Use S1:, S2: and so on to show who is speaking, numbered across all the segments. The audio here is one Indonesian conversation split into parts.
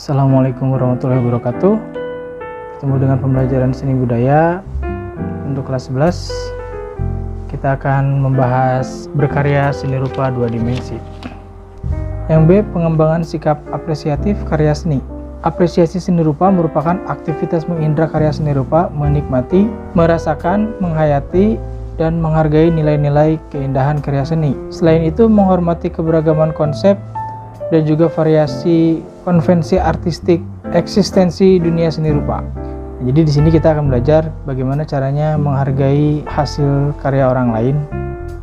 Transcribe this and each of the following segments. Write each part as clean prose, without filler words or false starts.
S1: Assalamualaikum warahmatullahi wabarakatuh. Ketemu dengan pembelajaran seni budaya untuk kelas 11. Kita akan membahas berkarya seni rupa 2 dimensi. Yang B, pengembangan sikap apresiatif karya seni. Apresiasi seni rupa merupakan aktivitas mengindra karya seni rupa, menikmati, merasakan, menghayati, dan menghargai nilai-nilai keindahan karya seni. Selain itu, menghormati keberagaman konsep dan juga variasi konvensi artistik eksistensi dunia seni rupa. Jadi di sini kita akan belajar bagaimana caranya menghargai hasil karya orang lain.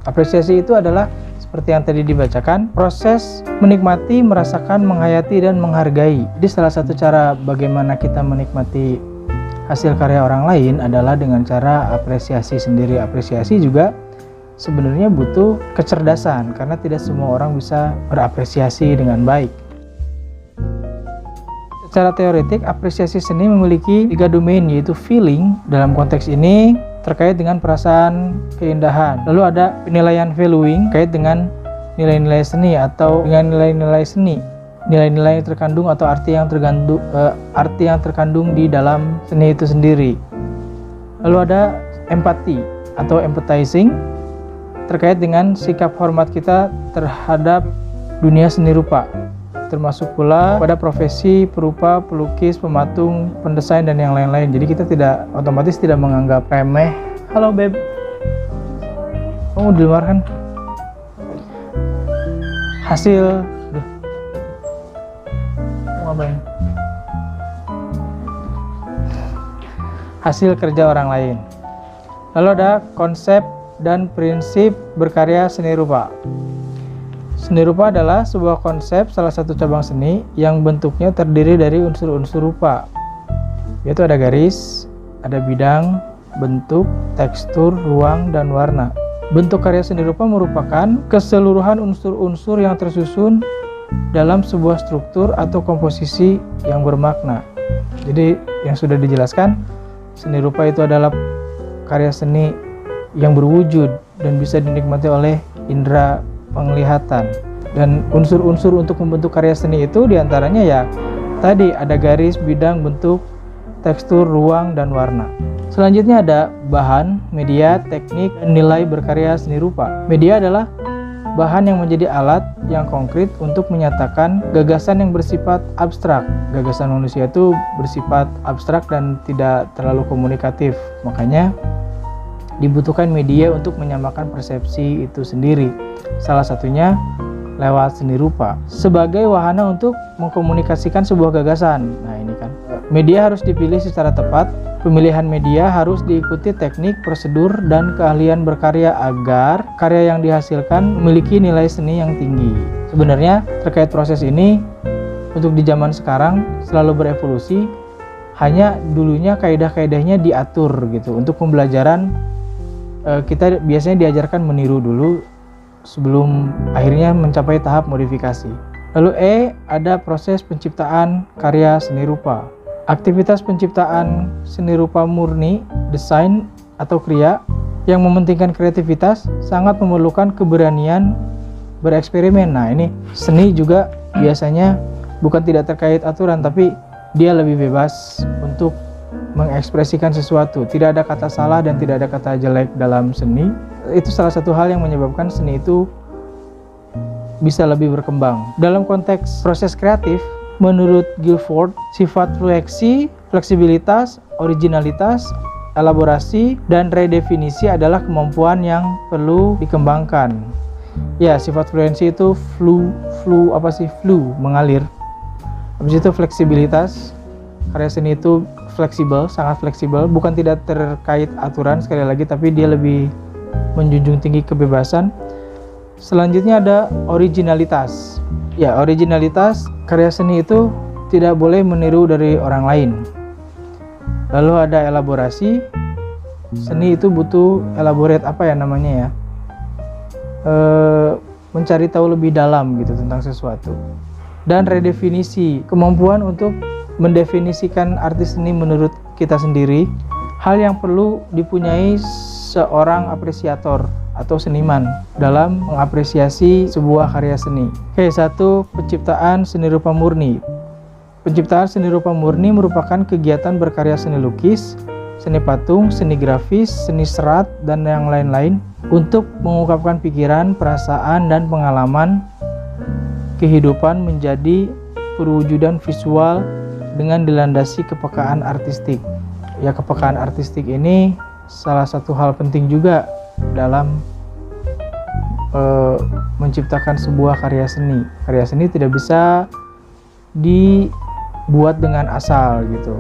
S1: Apresiasi itu adalah seperti yang tadi dibacakan, proses menikmati, merasakan, menghayati, dan menghargai. Jadi salah satu cara bagaimana kita menikmati hasil karya orang lain adalah dengan cara apresiasi sendiri. Apresiasi juga sebenarnya butuh kecerdasan karena tidak semua orang bisa berapresiasi dengan baik. Secara teoretik, apresiasi seni memiliki 3 domain, yaitu feeling, dalam konteks ini terkait dengan perasaan keindahan. Lalu ada penilaian valuing, terkait dengan nilai-nilai seni atau dengan nilai-nilai seni, nilai-nilai yang terkandung atau arti yang terkandung di dalam seni itu sendiri. Lalu ada empati atau empathizing, terkait dengan sikap hormat kita terhadap dunia seni rupa, termasuk pula pada profesi perupa, pelukis, pematung, pendesain, dan yang lain-lain. Jadi kita otomatis tidak menganggap remeh. Halo beb, kamu di luar kan? Hasil ngapain? Hasil kerja orang lain. Lalu ada konsep dan prinsip berkarya seni rupa. Seni rupa adalah sebuah konsep, salah satu cabang seni yang bentuknya terdiri dari unsur-unsur rupa, yaitu ada garis, ada bidang, bentuk, tekstur, ruang, dan warna. Bentuk karya seni rupa merupakan keseluruhan unsur-unsur yang tersusun dalam sebuah struktur atau komposisi yang bermakna. Jadi yang sudah dijelaskan, seni rupa itu adalah karya seni yang berwujud dan bisa dinikmati oleh indera penglihatan. Dan unsur-unsur untuk membentuk karya seni itu diantaranya ya tadi ada garis, bidang, bentuk, tekstur, ruang, dan warna. Selanjutnya ada bahan, media, teknik, dan nilai berkarya seni rupa. Media adalah bahan yang menjadi alat yang konkret untuk menyatakan gagasan yang bersifat abstrak. Gagasan manusia itu bersifat abstrak dan tidak terlalu komunikatif. Makanya dibutuhkan media untuk menyamakan persepsi itu sendiri. Salah satunya lewat seni rupa sebagai wahana untuk mengkomunikasikan sebuah gagasan. Nah ini kan, media harus dipilih secara tepat. Pemilihan media harus diikuti teknik, prosedur, dan keahlian berkarya agar karya yang dihasilkan memiliki nilai seni yang tinggi. Sebenarnya terkait proses ini untuk di zaman sekarang selalu berevolusi. Hanya dulunya kaidah-kaidahnya diatur gitu. Untuk pembelajaran kita biasanya diajarkan meniru dulu sebelum akhirnya mencapai tahap modifikasi. Lalu E, ada proses penciptaan karya seni rupa. Aktivitas penciptaan seni rupa murni, desain atau kriya yang mementingkan kreativitas sangat memerlukan keberanian bereksperimen. Nah ini seni juga biasanya bukan tidak terkait aturan, tapi dia lebih bebas untuk mengekspresikan sesuatu. Tidak ada kata salah dan tidak ada kata jelek dalam seni. Itu salah satu hal yang menyebabkan seni itu bisa lebih berkembang. Dalam konteks proses kreatif, menurut Guilford, sifat fleksibilitas, originalitas, elaborasi, dan redefinisi adalah kemampuan yang perlu dikembangkan. Ya, sifat fluensi itu mengalir. Habis itu fleksibilitas, karya seni itu fleksibel, sangat fleksibel, bukan tidak terkait aturan sekali lagi, tapi dia lebih menjunjung tinggi kebebasan. Selanjutnya ada originalitas. Ya, originalitas, karya seni itu tidak boleh meniru dari orang lain. Lalu ada elaborasi. Seni itu butuh elaborate mencari tahu lebih dalam gitu tentang sesuatu. Dan redefinisi, kemampuan untuk mendefinisikan arti seni menurut kita sendiri, hal yang perlu dipunyai seorang apresiator atau seniman dalam mengapresiasi sebuah karya seni. Oke, 1. Penciptaan seni rupa murni. Penciptaan seni rupa murni merupakan kegiatan berkarya seni lukis, seni patung, seni grafis, seni serat, dan yang lain-lain untuk mengungkapkan pikiran, perasaan, dan pengalaman kehidupan menjadi perwujudan visual dengan dilandasi kepekaan artistik. Ya, kepekaan artistik ini salah satu hal penting juga dalam menciptakan sebuah karya seni. Karya seni tidak bisa dibuat dengan asal gitu.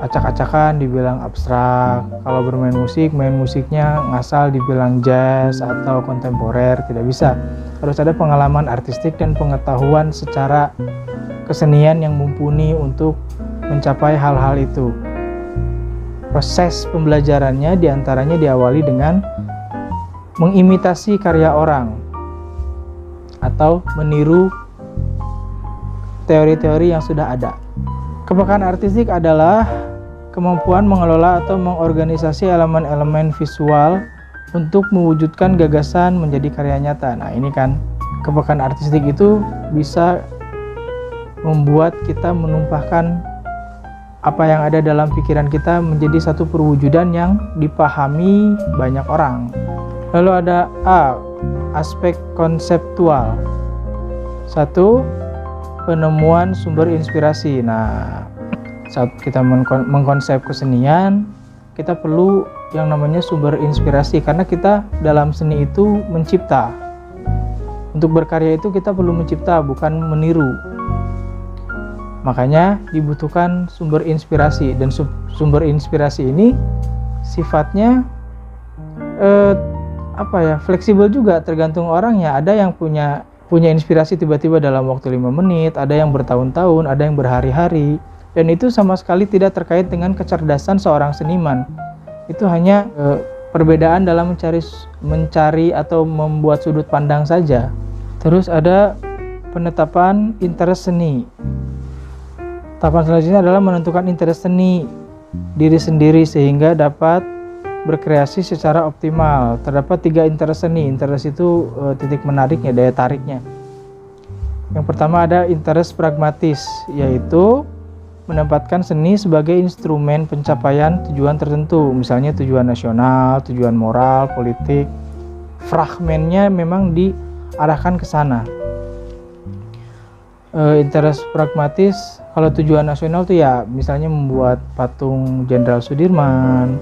S1: Acak-acakan dibilang abstrak. Kalau bermain musik, main musiknya ngasal dibilang jazz atau kontemporer, tidak bisa. Harus ada pengalaman artistik dan pengetahuan secara kesenian yang mumpuni untuk mencapai hal-hal itu. Proses pembelajarannya diantaranya diawali dengan mengimitasi karya orang atau meniru teori-teori yang sudah ada. Kepekaan artistik adalah kemampuan mengelola atau mengorganisasi elemen-elemen visual untuk mewujudkan gagasan menjadi karya nyata. Nah, ini kan kepekaan artistik itu bisa membuat kita menumpahkan apa yang ada dalam pikiran kita menjadi satu perwujudan yang dipahami banyak orang. Lalu ada A, aspek konseptual. 1. Penemuan sumber inspirasi. Nah, saat kita mengkonsep kesenian, kita perlu yang namanya sumber inspirasi, karena kita dalam seni itu mencipta. Untuk berkarya itu kita perlu mencipta, bukan meniru. Makanya dibutuhkan sumber inspirasi, dan sumber inspirasi ini sifatnya fleksibel juga, tergantung orangnya. Ada yang punya inspirasi tiba-tiba dalam waktu 5 menit, ada yang bertahun-tahun, ada yang berhari-hari, dan itu sama sekali tidak terkait dengan kecerdasan seorang seniman. Itu hanya perbedaan dalam mencari atau membuat sudut pandang saja. Terus ada penetapan interest seni. Tahapan selanjutnya adalah menentukan interest seni diri sendiri sehingga dapat berkreasi secara optimal. Terdapat 3 interest seni. Interest itu titik menariknya, daya tariknya. Yang pertama ada interest pragmatis, yaitu menempatkan seni sebagai instrumen pencapaian tujuan tertentu, misalnya tujuan nasional, tujuan moral, politik. Fragmennya memang diarahkan ke sana. Interest pragmatis, kalau tujuan nasional tuh ya misalnya membuat patung Jenderal Sudirman,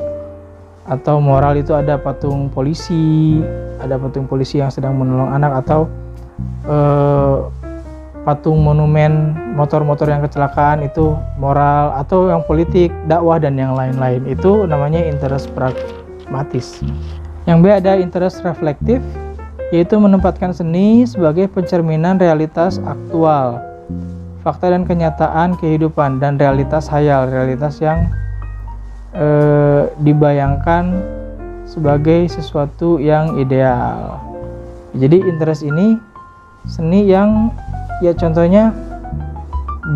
S1: atau moral itu ada patung polisi yang sedang menolong anak, atau patung monumen motor-motor yang kecelakaan, itu moral. Atau yang politik, dakwah, dan yang lain-lain, itu namanya interest pragmatis. Yang B ada interest reflektif, yaitu menempatkan seni sebagai pencerminan realitas aktual, fakta dan kenyataan kehidupan, dan realitas hayal, realitas yang dibayangkan sebagai sesuatu yang ideal. Jadi interest ini seni yang ya contohnya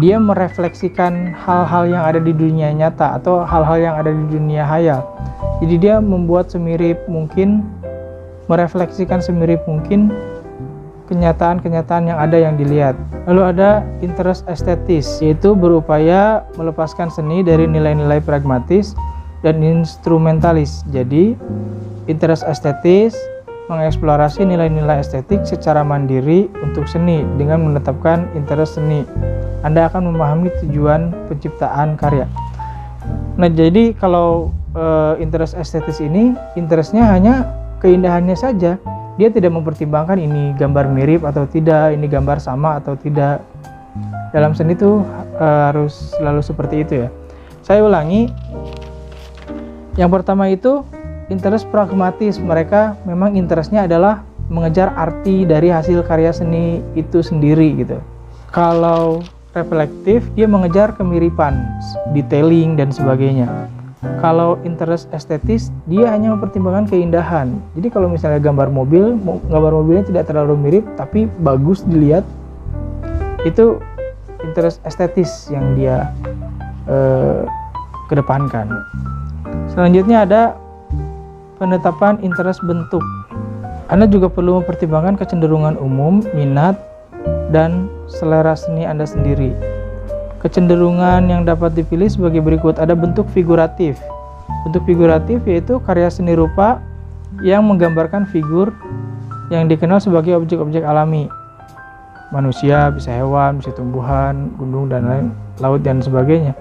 S1: dia merefleksikan hal-hal yang ada di dunia nyata atau hal-hal yang ada di dunia hayal. Jadi dia membuat semirip mungkin, merefleksikan semirip mungkin kenyataan-kenyataan yang ada yang dilihat. Lalu ada interest estetis, yaitu berupaya melepaskan seni dari nilai-nilai pragmatis dan instrumentalis. Jadi interest estetis mengeksplorasi nilai-nilai estetik secara mandiri untuk seni dengan menetapkan interest seni. Anda akan memahami tujuan penciptaan karya. Nah, jadi kalau interest estetis ini, interestnya hanya keindahannya saja. Dia tidak mempertimbangkan ini gambar mirip atau tidak, ini gambar sama atau tidak. Dalam seni itu harus selalu seperti itu ya. Saya ulangi. Yang pertama itu interest pragmatis. Mereka memang interestnya adalah mengejar arti dari hasil karya seni itu sendiri gitu. Kalau reflektif, dia mengejar kemiripan, detailing, dan sebagainya. Kalau interest estetis, dia hanya mempertimbangkan keindahan. Jadi kalau misalnya gambar mobilnya tidak terlalu mirip tapi bagus dilihat, itu interest estetis yang dia kedepankan. Selanjutnya ada penetapan interest bentuk. Anda juga perlu mempertimbangkan kecenderungan umum, minat, dan selera seni Anda sendiri. Kecenderungan yang dapat dipilih sebagai berikut. Ada bentuk figuratif. Bentuk figuratif yaitu karya seni rupa yang menggambarkan figur yang dikenal sebagai objek-objek alami. Manusia, bisa hewan, bisa tumbuhan, gunung dan lain, laut dan sebagainya.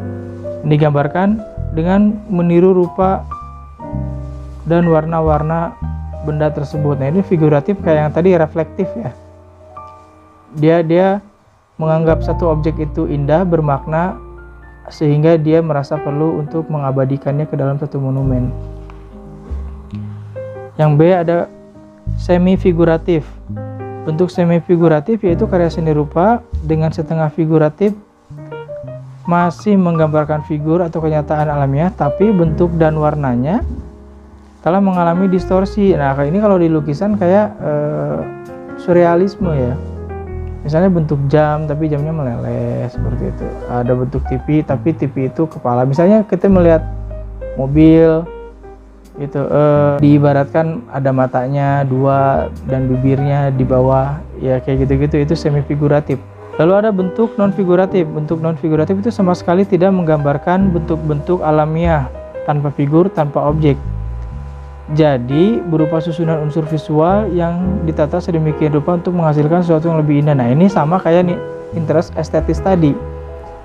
S1: Digambarkan dengan meniru rupa dan warna-warna benda tersebut. Nah, ini figuratif kayak yang tadi reflektif ya. Dia menganggap satu objek itu indah, bermakna, sehingga dia merasa perlu untuk mengabadikannya ke dalam satu monumen. Yang B ada semi figuratif. Bentuk semi figuratif yaitu karya seni rupa dengan setengah figuratif, masih menggambarkan figur atau kenyataan alamiah, tapi bentuk dan warnanya telah mengalami distorsi. Nah, kayak ini kalau di lukisan kayak surrealisme ya. Misalnya bentuk jam tapi jamnya meleleh seperti itu. Ada bentuk TV tapi TV itu kepala. Misalnya kita melihat mobil gitu, diibaratkan ada matanya dua dan bibirnya di bawah ya, kayak gitu-gitu. Itu semi figuratif. Lalu ada bentuk non figuratif. Bentuk non figuratif itu sama sekali tidak menggambarkan bentuk-bentuk alamiah, tanpa figur, tanpa objek. Jadi berupa susunan unsur visual yang ditata sedemikian rupa untuk menghasilkan sesuatu yang lebih indah. Nah, ini sama kayak nih interest estetis tadi.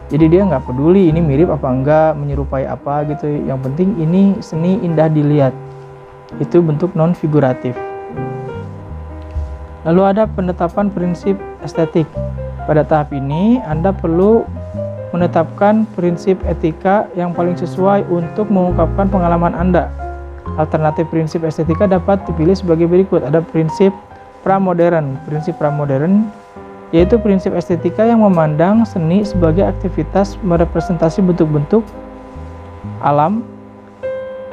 S1: Jadi dia nggak peduli ini mirip apa enggak, menyerupai apa gitu. Yang penting ini seni indah dilihat. Itu bentuk non figuratif. Lalu ada penetapan prinsip estetik. Pada tahap ini Anda perlu menetapkan prinsip etika yang paling sesuai untuk mengungkapkan pengalaman Anda. Alternatif prinsip estetika dapat dipilih sebagai berikut. Ada prinsip pramodern. Prinsip pramodern yaitu prinsip estetika yang memandang seni sebagai aktivitas merepresentasi bentuk-bentuk alam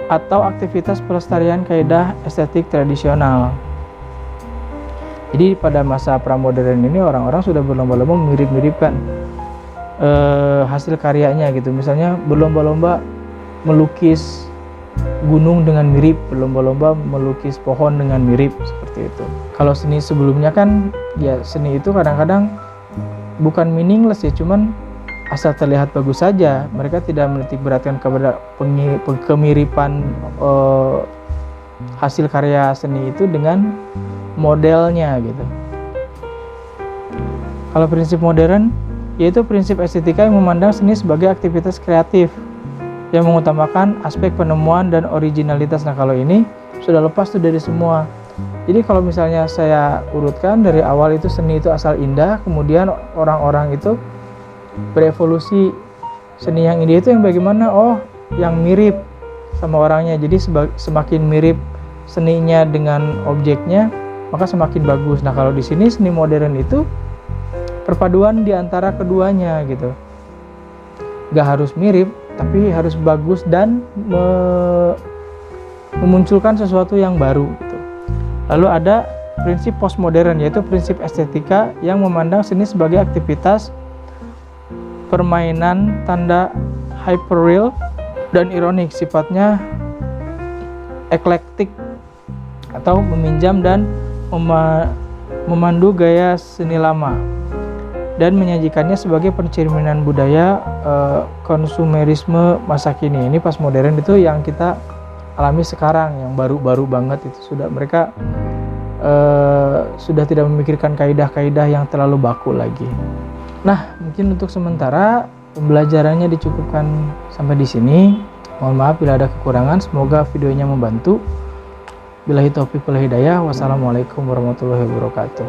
S1: atau aktivitas pelestarian kaidah estetik tradisional. Jadi pada masa pramodern ini orang-orang sudah berlomba-lomba mirip-miripkan hasil karyanya gitu. Misalnya berlomba-lomba melukis gunung dengan mirip, berlomba-lomba melukis pohon dengan mirip, seperti itu. Kalau seni sebelumnya kan ya, seni itu kadang-kadang bukan meaningless ya, cuman asal terlihat bagus saja. Mereka tidak menitik beratkan kepada kemiripan hasil karya seni itu dengan modelnya gitu. Kalau prinsip modern yaitu prinsip estetika yang memandang seni sebagai aktivitas kreatif yang mengutamakan aspek penemuan dan originalitas. Nah, kalau ini sudah lepas tuh dari semua. Jadi kalau misalnya saya urutkan dari awal itu seni itu asal indah, kemudian orang-orang itu berevolusi, seni yang indah itu yang bagaimana? Oh, yang mirip sama orangnya. Jadi semakin mirip seninya dengan objeknya, maka semakin bagus. Nah, kalau di sini seni modern itu perpaduan di antara keduanya gitu. Gak harus mirip, tapi harus bagus dan memunculkan sesuatu yang baru gitu. Lalu ada prinsip postmodern, yaitu prinsip estetika yang memandang seni sebagai aktivitas permainan tanda hyperreal dan ironik, sifatnya eklektik atau meminjam dan memandu gaya seni lama dan menyajikannya sebagai pencerminan budaya konsumerisme masa kini. Ini pas modern itu yang kita alami sekarang, yang baru-baru banget itu sudah mereka sudah tidak memikirkan kaidah-kaidah yang terlalu baku lagi. Nah, mungkin untuk sementara pembelajarannya dicukupkan sampai di sini. Mohon maaf bila ada kekurangan, semoga videonya membantu. Billahi taufiq wal hidayah. Wassalamualaikum warahmatullahi wabarakatuh.